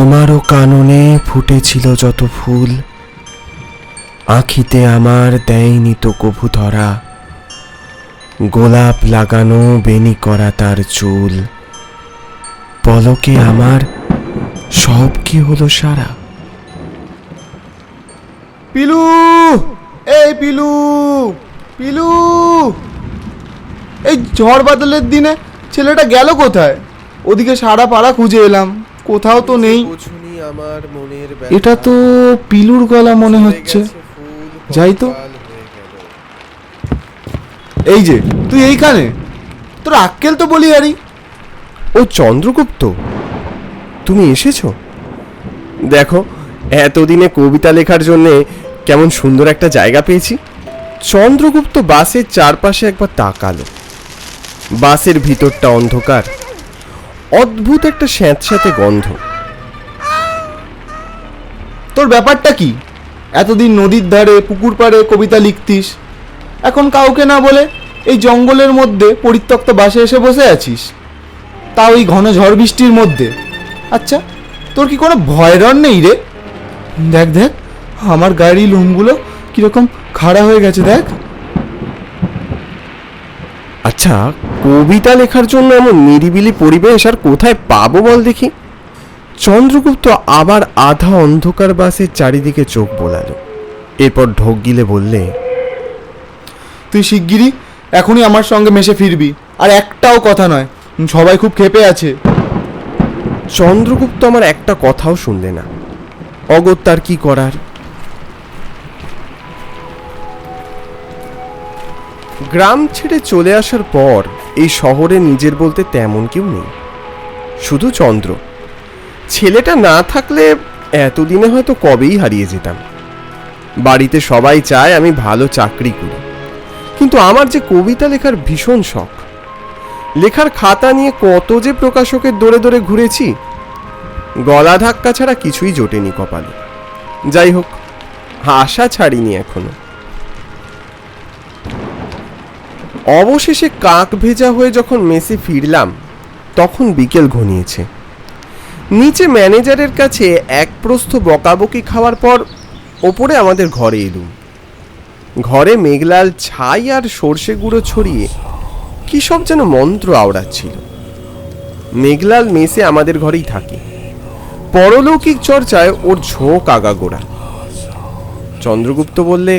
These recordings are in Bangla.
তোমারও কাননে ফুটেছিল যত ফুল, আখিতে আমার দেয়নি তো কভু ধরা। গোলাপ লাগানো বেনি করা তার চুল, পলকে আমার সব কি হলো সারা। পিলু, এই পিলু, পিলু, এই ঝড় বাদলের দিনে ছেলেটা গেল কোথায়? ওদিকে সারা পাড়া খুঁজে এলাম, কোথাও তো নেই। এটা তো পিলুর গলা মনে হচ্ছে। যাই তো। এই যে তুই এইখানে, তোর আক্কেল তো বলি আরি। ও চন্দ্রগুপ্ত, তুমি এসেছো? দেখো, এতদিনে কবিতা লেখার জন্যে কেমন সুন্দর একটা জায়গা পেয়েছি। চন্দ্রগুপ্ত বাসের চারপাশে একবার তাকালো। বাসের ভিতরটা অন্ধকার, অদ্ভুত একটা স্যাঁতস্যাঁতে গন্ধ। তোর ব্যাপারটা কি? এতদিন নদীর ধারে পুকুর পাড়ে কবিতা লিখতিস, এখন কাউকে না বলে এই জঙ্গলের মধ্যে পরিত্যক্ত বাসে এসে বসে আছিস, তাও এই ঘন ঝড় বৃষ্টির মধ্যে। আচ্ছা, তোর কি কোনো ভয় ডর নেই রে? দেখ দেখ, আমার গাড়ির লোমগুলো কিরকম খাড়া হয়ে গেছে দেখ। আচ্ছা, কবিতা লেখার জন্য এমন নিরিবিলি পরিবেশ আর কোথায় পাবো বল দেখি? চন্দ্রগুপ্ত আবার আধা অন্ধকার বাসের চারিদিকে চোখ বোলালো, এরপর ঢোক গিলে বললে, তুই শিগগিরই এখনই আমার সঙ্গে মেশে ফিরবি, আর একটাও কথা নয়, সবাই খুব ক্ষেপে আছে। চন্দ্রগুপ্ত আমার একটা কথাও শুনলে না। অগত্যার কি করার। গ্রাম ছেড়ে চলে আসার পর এই শহরে নিজের বলতে তেমন কেউ নেই, শুধু চন্দ্র। ছেলেটা না থাকলে এতদিনে হয়তো কবেই হারিয়ে যেতাম। বাড়িতে সবাই চায় আমি ভালো চাকরি করি, কিন্তু আমার যে কবিতা লেখার ভীষণ শখ। লেখার খাতা নিয়ে কত যে প্রকাশকের দৌড়ে দৌড়ে ঘুরেছি, গলা ধাক্কা ছাড়া কিছুই জোটেনি কপালে। যাই হোক, আশা ছাড়িনি এখনো। অবশেষে কাক ভেজা হয়ে যখন মেসে ফিরলাম, তখন বিকেল ঘনিয়েছে। নিচে ম্যানেজারের কাছে এক প্রস্থ বকাবকি খাওয়ার পর ওপরে আমাদের ঘরে এলুম। ঘরে মেঘলাল ছাই আর সর্ষে গুঁড়ো ছড়িয়ে কি সব যেন মন্ত্র আওড়াচ্ছিল। মেঘলাল মেসে আমাদের ঘরেই থাকে, পরলৌকিক চর্চায় ওর ঝোঁক আগাগোড়া। চন্দ্রগুপ্ত বললে,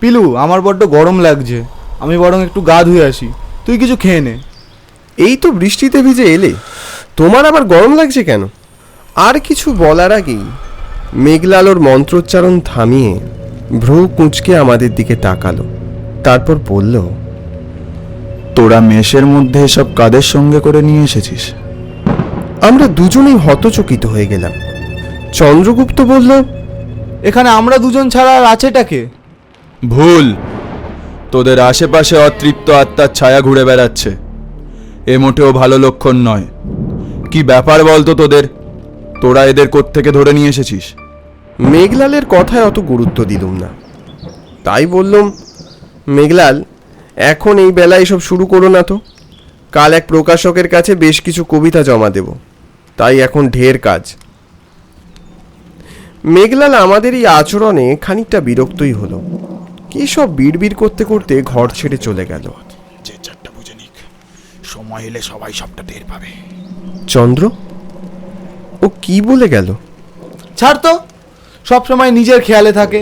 পিলু, আমার বড্ড গরম লাগছে, আমি বরং একটু গা ধুয়ে আসি, তুই কিছু খেয়ে নে। এই তো বৃষ্টিতে ভিজে এলে, তোমার আবার গরম লাগছে কেন? আর কিছু বলার আগেই মেঘলাল ওর মন্ত্রোচ্চারণ থামিয়ে ভ্রু কুঁচকে আমাদের দিকে তাকালো, তারপর বলল, তোরা মেসের মধ্যে এসব কাদের সঙ্গে করে নিয়ে এসেছিস? আমরা দুজনেই হতচকিত হয়ে গেলাম। চন্দ্রগুপ্ত বলল, এখানে আমরা দুজন ছাড়া আর আছেটাকে? ভুল, তোদের আশেপাশে অতৃপ্ত আত্মার ছায়া ঘুরে বেড়াচ্ছে, এ মোটেও ভালো লক্ষণ নয়। কি ব্যাপার বলতো তোদের? তোরা এদের কোত্থেকে ধরে নিয়ে এসেছিস? মেঘলালের কথায় অত গুরুত্ব দিলুম না। তাই বললুম, মেঘলাল, এখন এই বেলায় এসব শুরু করো না তো। কাল এক প্রকাশকের কাছে বেশ কিছু কবিতা জমা দেব, তাই এখন ঢের কাজ। মেঘলাল আমাদের এই আচরণে খানিকটা বিরক্তই হলো। কি সব বিড়বিড় করতে করতে ঘর ছেড়ে চলে গেল। যে চারটা বুঝে নিক, সময় এলে সবাই সবটা টের পাবে। চন্দ্র, ও কি বলে গেল? ছাড় তো, সবসময় নিজের খেয়ালে থাকে।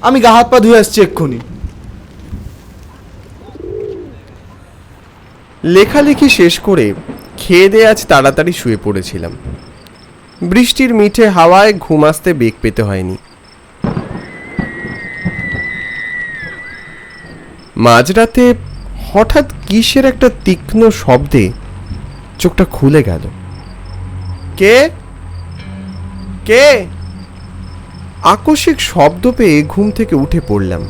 আমি গা হাত পা ধুয়ে আসছি এক্ষুনি। লেখালেখি শেষ করে খেয়ে দিয়ে আজ তাড়াতাড়ি শুয়ে পড়েছিলাম। বৃষ্টির মিঠে হাওয়ায় ঘুম আসতে বেগ পেতে হয়নি। মাঝরাতে হঠাৎ কিসের একটা তীক্ষ্ণ শব্দে চোখটা খুলে গেল। কে কে? আকস্মিক শব্দ পেয়ে ঘুম থেকে উঠে পড়লাম।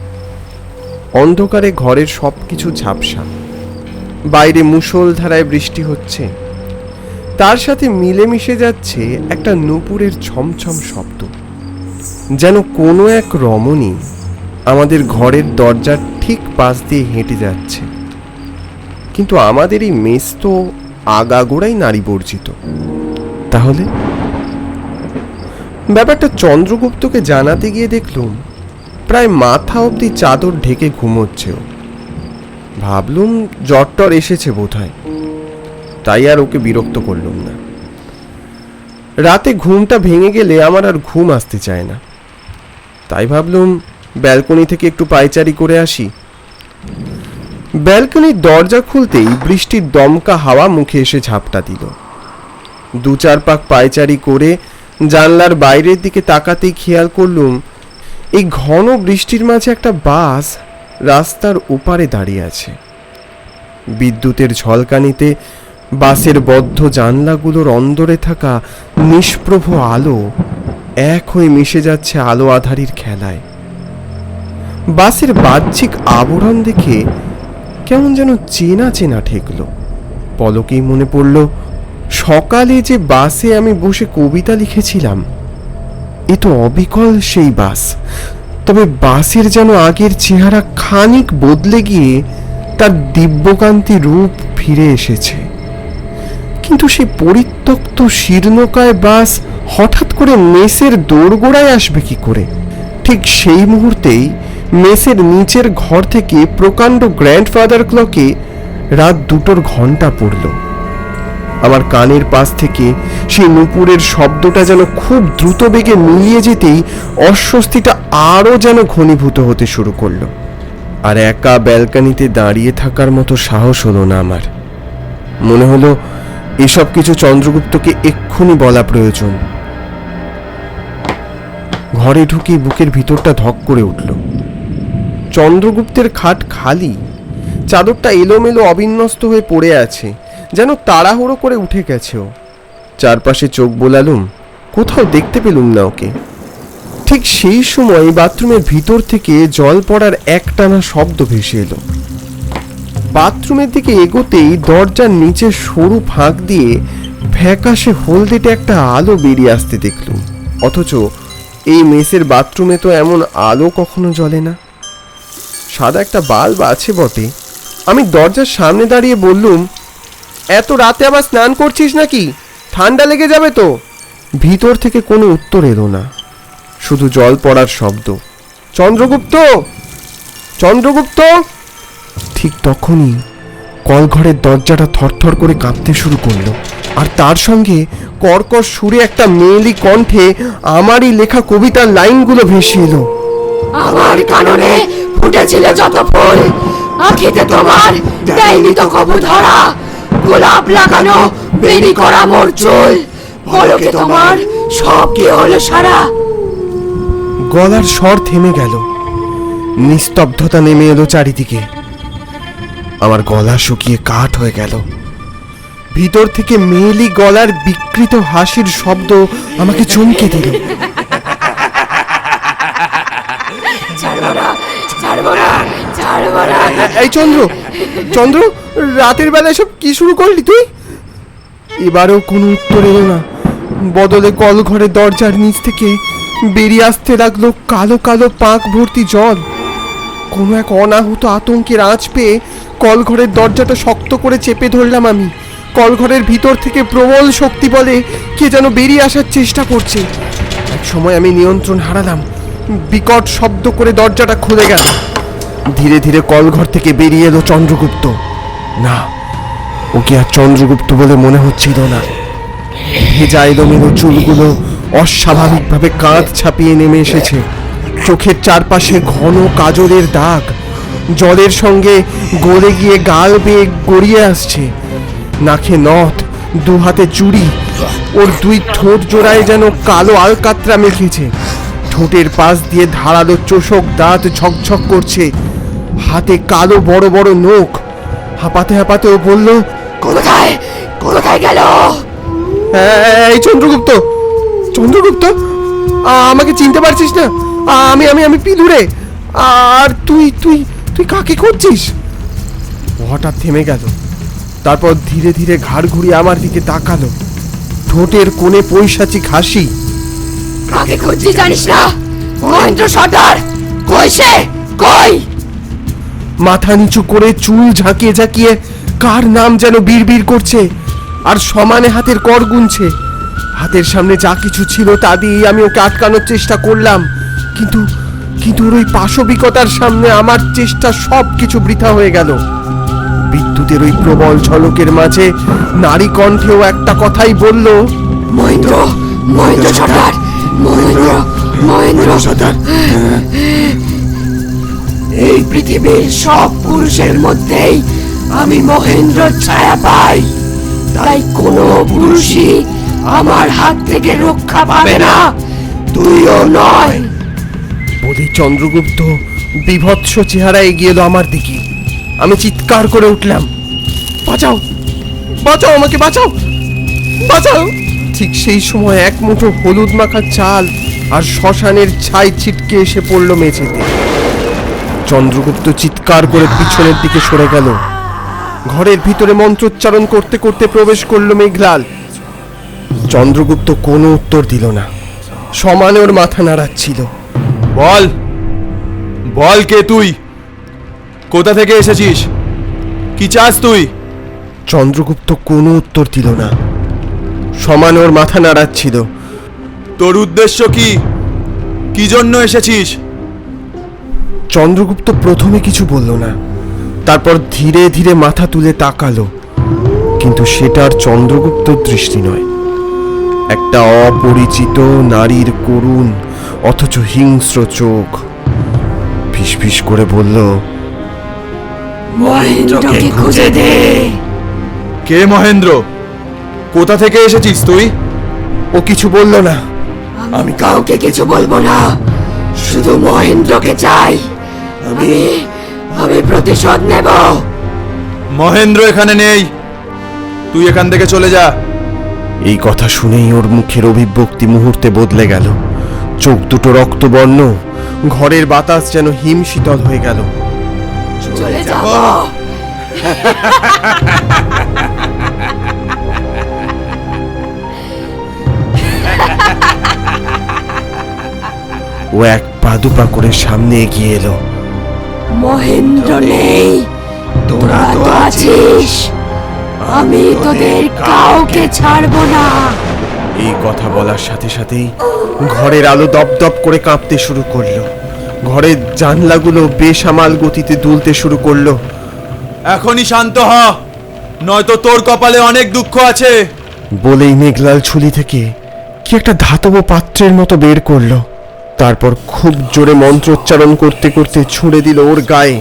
অন্ধকারে ঘরের সব কিছু ঝাপসা। বাইরে মুষলধারায় বৃষ্টি হচ্ছে, তার সাথে মিলেমিশে যাচ্ছে একটা নূপুরের ছমছম শব্দ, যেন কোনো এক রমণী আমাদের ঘরের দরজার ঠিক পাশ দিয়ে হেঁটে যাচ্ছে। কিন্তু আমাদের এই মেস তো আগাগোড়াই নারী বর্জিত। তাহলে ব্যাপারটা চন্দ্রগুপ্তকে জানাতে গিয়ে দেখলুম প্রায় মাথা অবধি চাদর ঢেকে ঘুমোচ্ছে ও। ভাবলুম জ্বর এসেছে বোধহয়, তাই আর ওকে বিরক্ত করলুম না। রাতে ঘুমটা ভেঙে গেলে আমার আর ঘুম আসতে চায় না, তাই ভাবলুম ব্যালকনি থেকে একটু পায়চারি করে আসি। ব্যালকনির দরজা খুলতেই বৃষ্টির দমকা হাওয়া মুখে এসে ঝাপটা দিল। 2-4 পাক পায়চারি করে জানলার বাইরের দিকে তাকাতেই খেয়াল করলুম এই ঘন বৃষ্টির মাঝে একটা বাস রাস্তার ওপারে দাঁড়িয়ে আছে। বিদ্যুতের ঝলকানিতে বাসের বদ্ধ জানলাগুলোর অন্দরে থাকা নিষ্প্রভ আলো এক হয়ে মিশে যাচ্ছে আলো আধারির খেলায়। বাসের বাহ্যিক আবরণ দেখে কেমন যেন চেনা চেনা ঠেকলো। পলকেই মনে পড়ল সকালে যে বাসে আমি বসে কবিতা লিখেছিলাম, এ তো অবিকল সেই বাস। তবে বাসের যেন আগের চেহারা খানিক বদলে গিয়ে তার দিব্যকান্তি রূপ ফিরে এসেছে। কিন্তু সেই পরিত্যক্ত শীর্ণকায় বাস হঠাৎ করে মেসের দোরগোড়ায় আসবে কি করে? ঠিক সেই মুহূর্তেই মেসের নিচের ঘর থেকে প্রকাণ্ড গ্র্যান্ডফাদার ক্লকে রাত 2টোর ঘণ্টা পড়ল। আমার কানের পাশ থেকে সেই নূপুরের শব্দটা যেন খুব দ্রুত বেগে মিলিয়ে যেতেই অস্বস্তিটা আরও যেন ঘনীভূত হতে শুরু করলো। আর একা ব্যালকনিতে দাঁড়িয়ে থাকার মতো সাহস হলো না আমার। মনে হলো এসব কিছু চন্দ্রগুপ্তকে এক্ষুনি বলা প্রয়োজন। ঘরে ঢুকে বুকের ভিতরটা ধক করে উঠল। চন্দ্রগুপ্তের খাট খালি, চাদরটা এলোমেলো অবিন্যস্ত হয়ে পড়ে আছে, যেন তাড়াহুড়ো করে উঠে গেছে ও। চারপাশে চোখ বোলালুম, কোথাও দেখতে পেলুম না ওকে। ঠিক সেই সময় বাথরুমের ভিতর থেকে জল পড়ার একটানা শব্দ ভেসে এলো। বাথরুমের দিকে এগোতেই দরজার নিচে সরু ফাঁক দিয়ে ফ্যাকাশে হলদেটে একটা আলো বেরিয়ে আসতে দেখলুম। অথচ এই মেসের বাথরুমে তো এমন আলো কখনো জ্বলে না। সাদা একটা বাল্ব আছে বটে। আমি দরজার সামনে দাঁড়িয়ে বললুম, এত রাতে আবার স্নান করছিস নাকি? ঠান্ডা লেগে যাবে তো। ভিতর থেকে কোনো উত্তর এলো না, শুধু জল পড়ার শব্দ। চন্দ্রগুপ্ত, চন্দ্রগুপ্ত! ঠিক তখনই কলঘরের দরজাটা থরথর করে কাঁপতে শুরু করলো, আর তার সঙ্গে কর্কশ সুরে একটা মেয়েলি কণ্ঠে আমারই লেখা কবিতার লাইনগুলো ভেসে এলো। আমার কাননে ফুটেছিল যত ফুল, আখিতে তোমার দেয়নি তো কবু ধরা। গোলাপ লাগানো বেনি করা মোর চুল, পলকে তোমার সব কি হলো সারা। গলার স্বর থেমে গেল, নিস্তব্ধতা নেমে এলো চারিদিকে। আমার গলা শুকিয়ে কাঠ হয়ে গেল। ভিতর থেকে মেয়েলি গলার বিকৃত হাসির শব্দ আমাকে চমকে দিল। এই চন্দ্র, চন্দ্র, রাতের বেলায় সব কি শুরু করলি তুই? এবারেও কোনো উত্তর এলো না। বদলে কলঘরের দরজার নিচ থেকে বেরিয়ে আসতে লাগলো কালো কালো পাক ভর্তি জল। কোনো এক অনাহুত আতঙ্কের আঁচ পেয়ে কলঘরের দরজাটা শক্ত করে চেপে ধরলাম আমি। কলঘরের ভিতর থেকে প্রবল শক্তি বলে কে যেন বেরিয়ে আসার চেষ্টা করছে। এক সময় আমি নিয়ন্ত্রণ হারালাম, বিকট শব্দ করে দরজাটা খুলে গেল। ধীরে ধীরে কলঘর থেকে বেরিয়ে এলো চন্দ্রগুপ্ত। না, ওকে আর চন্দ্রগুপ্ত বলে মনে হচ্ছিল না। ভেজা এলোমেলো চুলগুলো অস্বাভাবিকভাবে কাঁধ ছাপিয়ে নেমে এসেছে। চোখের চারপাশে ঘন কাজলের দাগ জলের সঙ্গে গলে গিয়ে গাল বেয়ে গড়িয়ে আসছে। নাকে নথ, দু হাতে চুড়ি, ওর 2 ঠোঁট জোড়ায় যেন কালো আলকাতরা মেখেছে। ঠোঁটের পাশ দিয়ে ধারালো চোষক দাঁত ঝকঝক করছে। হাতে কালো বড় বড় নখ। হাঁপাতে হাঁপাতে ও বলল, কোথায় কোথায় গেল? এই চন্দ্রগুপ্ত, চন্দ্রগুপ্ত, আমাকে চিনতে পারছিস না? আমি আমি আমি পিলুরে। আর তুই তুই তুই কাকে খুঁজছিস? হঠাৎ থেমে গেল, তারপর ধীরে ধীরে ঘাড় ঘুরিয়ে আমার দিকে তাকালো। ঠোঁটের কোণে পৈশাচিক হাসি। কাকে খুঁজছিস জানিস না? মহেন্দ্র সর্দার। কই সে, কই? মাথা নিচু করে চুল ঝাঁকিয়ে ঝাঁকিয়ে কার নাম যেন বিড়বিড় করছে, আর সমানে হাতের কর গুনছে। হাতের সামনে যা কিছু ছিল তা দিয়ে আমি ওকে আটকানোর চেষ্টা করলাম, কিন্তু কিন্তু ওর ওই পাশবিকতার সামনে আমার চেষ্টা সব কিছু বৃথা হয়ে গেল। বিদ্যুতের ওই প্রবল ঝলকের মাঝে নারী কণ্ঠেও একটা কথাই বলল, মহেন্দ্র, মহেন্দ্র সর্দার, মহেন্দ্র, মহেন্দ্র সর্দার। এই পৃথিবীর সব পুরুষের মধ্যেই আমি মহেন্দ্র ছায়া পাই, তাই কোনো পুরুষই আমার হাত থেকে রক্ষা পাবে না, তুইও নয়। বলি চন্দ্রগুপ্ত বিভৎস চেহারা এগিয়ে এলো আমার দিকে। আমি চিৎকার করে উঠলাম, বাঁচাও, বাঁচাও, আমাকে বাঁচাও, বাঁচাও। ঠিক সেই সময় এক মুঠো হলুদ মাখা চাল আর শ্মশানের ছাই ছিটকে এসে পড়ল মেঝেতে। চন্দ্রগুপ্ত চিৎকার করে পিছনের দিকে সরে গেল। ঘরের ভিতরে মন্ত্রোচ্চারণ করতে করতে প্রবেশ করলো মেঘলাল। চন্দ্রগুপ্ত কোনো উত্তর দিল না, সমানে ওর মাথা নাড়াচ্ছিল। বল, বল কে তুই? কোথা থেকে এসেছিস? কি চাস তুই? চন্দ্রগুপ্ত কোনো উত্তর দিল না, সমানে ওর মাথা নাড়াচ্ছিল। তোর উদ্দেশ্য কি? কি জন্য এসেছিস? চন্দ্রগুপ্ত প্রথমে কিছু বলল না, তারপর ধীরে ধীরে মাথা তুলে তাকালো, কিন্তু সেটা আর চন্দ্রগুপ্তর দৃষ্টি নয়। একটা অপরিচিত নারীর করুণ অথচ হিংস্র চোখ। ফিসফিস করে বলল, মহেন্দ্রকে খুঁজে দে। কে মহেন্দ্র? কোথা থেকে এসেছিস তুই? ও কিছু বলল না। আমি কাউকে কিছু বলবো না, শুধু মহেন্দ্রকে চাই। আমি আমি প্রতিশোধ নেব। মহেন্দ্র এখানে নেই, তুই এখান থেকে চলে যা। এই কথা শুনেই ওর মুখের অভিব্যক্তি মুহূর্তে বদলে গেল। চোখ দুটো রক্তবর্ণ, ঘরের বাতাস যেন হিম শীতল হয়ে গেল। চলে যাব। ও এক পা দুপা করে সামনে এগিয়ে এলো। মহেন্দ্র নেই, তোরা তো আছিস, আমি তোদের কাউকে ছাড়বো না। এই কথা বলার সাথে সাথেই ঘরের আলো দপদপ করে কাঁপতে শুরু করলো। ঘরের জানলাগুলো বেসামাল গতিতে দুলতে শুরু করলো। এখনই শান্ত হ, নয়তো তোর কপালে অনেক দুঃখ আছে। বলেই মেঘলাল ঝুলি থেকে কি একটা ধাতব পাত্রের মতো বের করলো। তারপর খুব জোরে মন্ত্রোচ্চারণ করতে করতে ছুঁড়ে দিল ওর গায়ে।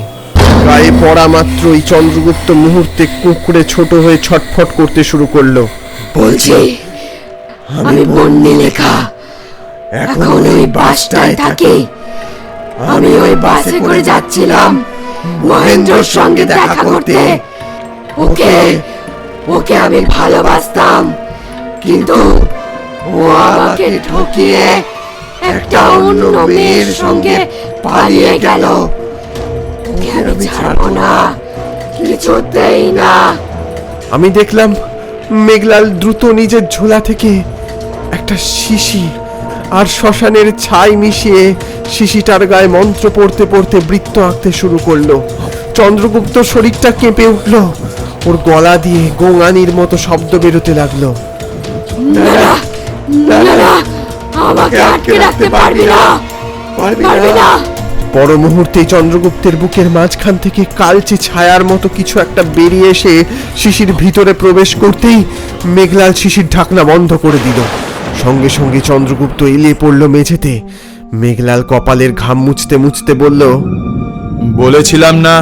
গায়ে পড়া মাত্রই চন্দ্রগুপ্ত মুহূর্তে কুঁকড়ে ছোট হয়ে ছটফট করতে শুরু করলো। বলছি, আমি বন্যি লেখা, এখন ওই বাসটায় থাকি। আমি ওই বাসে করে যাচ্ছিলাম মহেন্দ্রর সঙ্গে দেখা করতে। ওকে ওকে আমি ভালোবাসতাম, কিন্তু ও আমাকে ঠকিয়ে একটা অন্য মেয়ের সঙ্গে পালিয়ে গেল। ওকে আমি ছাড়বো না, কিছুতেই না। আমি দেখলাম মেঘলাল দ্রুত নিজের ঝোলা থেকে একটা শিশি আর শ্মশানের ছাই মিশিয়ে শিশিটার গায়ে মন্ত্র পড়তে পড়তে বৃত্ত আঁকতে শুরু করলো। চন্দ্রগুপ্ত শরীরটা কেঁপে উঠল, ওর গলা দিয়ে গোঙানির মতো শব্দ বেরোতে লাগলো। না না না না, আমাকে আটকে রাখতে পারবি না, পারবি না। পর মুহূর্তে চন্দ্রগুপ্তের বুকের মাঝখান থেকে কালচে ছায়ার মতো কিছু একটা বেরিয়ে এসে শিশির ভিতরে প্রবেশ করতেই মেঘলাল শিশির ঢাকনা বন্ধ করে দিল। সঙ্গে সঙ্গে চন্দ্রগুপ্ত এলিয়ে পড়ল মেঝেতে। মেঘলাল কপালের ঘাম মুছতে মুছতে বলল, বলেছিলাম না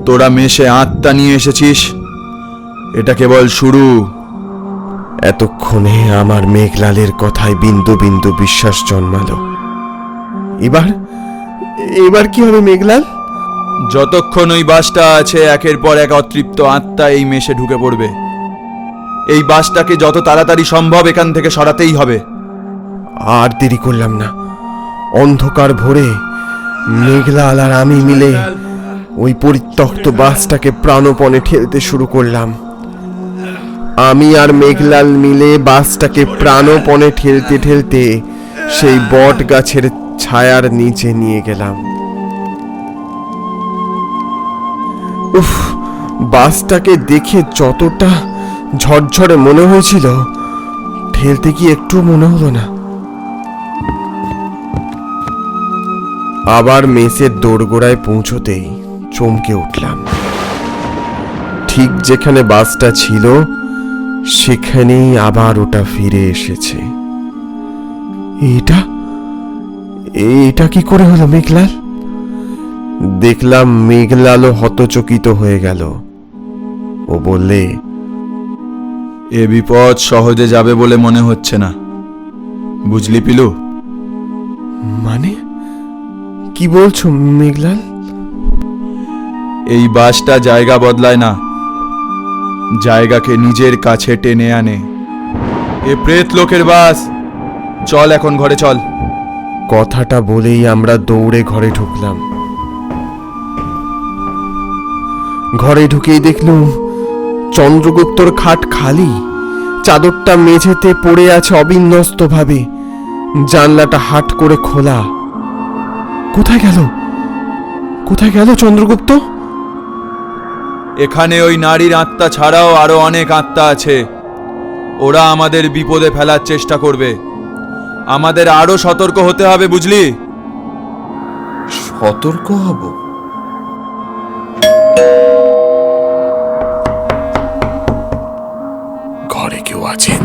তোরা মেশে আত্মা নিয়ে এসেছিস? এটা কেবল শুরু। এতক্ষণে আমার মেঘলালের কথায় বিন্দু বিন্দু বিশ্বাস জন্মালো। এবার এবার কি হবে মেঘলাল? যতক্ষণ ওই বাসটা আছে একের পর এক অতৃপ্ত আত্মা এই মেশে ঢুকে পড়বে। এই বাসটাকে যত তাড়াতাড়ি সম্ভব এখান থেকে সরাতেই হবে। আর দেরি করলাম না। অন্ধকার ভোরে মেঘলাল আর আমি মিলে ওই পরিত্যক্ত বাসটাকে প্রাণপণে ঠেলতে শুরু করলাম। আমি আর মেঘলাল মিলে বাসটাকে প্রাণপণে ঠেলতে ঠেলতে সেই বট গাছের ছায়ার নিচে নিয়ে গেলাম। উফ, বাসটাকে দেখে যতটা ঝরঝরে মনে হয়েছিল, ফেলতে কি একটু মনে হলো না? আবার মেসের দোরগোড়ায় পৌঁছতেই চমকে উঠলাম। ঠিক যেখানে বাসটা ছিল সেখানেই আবার ওটা ফিরে এসেছে। এটা এটা কি করে হলো মেঘলাল? দেখলাম মেঘলালও হতচকিত হয়ে গেল। ও বললে, এ বিপদ সহজে যাবে বলে মনে হচ্ছে না, বুঝলি পিলু? মানে কি বলছো মেঘলাল? এই বাসটা জায়গা বদলায় না, জায়গাকে নিজের কাছে টেনে আনে। এ প্রেত লোকের বাস। চল এখন ঘরে চল। কথাটা বলেই আমরা দৌড়ে ঘরে ঢুকলাম। ঘরে ঢুকেই দেখলুম চন্দ্রগুপ্তর খাট খালি, চাদরটা মেঝেতে পড়ে আছে অবিন্যস্ত ভাবে, জানলাটা হাট করে খোলা। কোথায় গেল কোথায় গেল চন্দ্রগুপ্ত? এখানে ওই নারীর আত্মা ছাড়াও আরো অনেক আত্মা আছে। ওরা আমাদের বিপদে ফেলার চেষ্টা করবে। আমাদের আরো সতর্ক হতে হবে, বুঝলি? সতর্ক হব? ঘরে কেউ আছেন?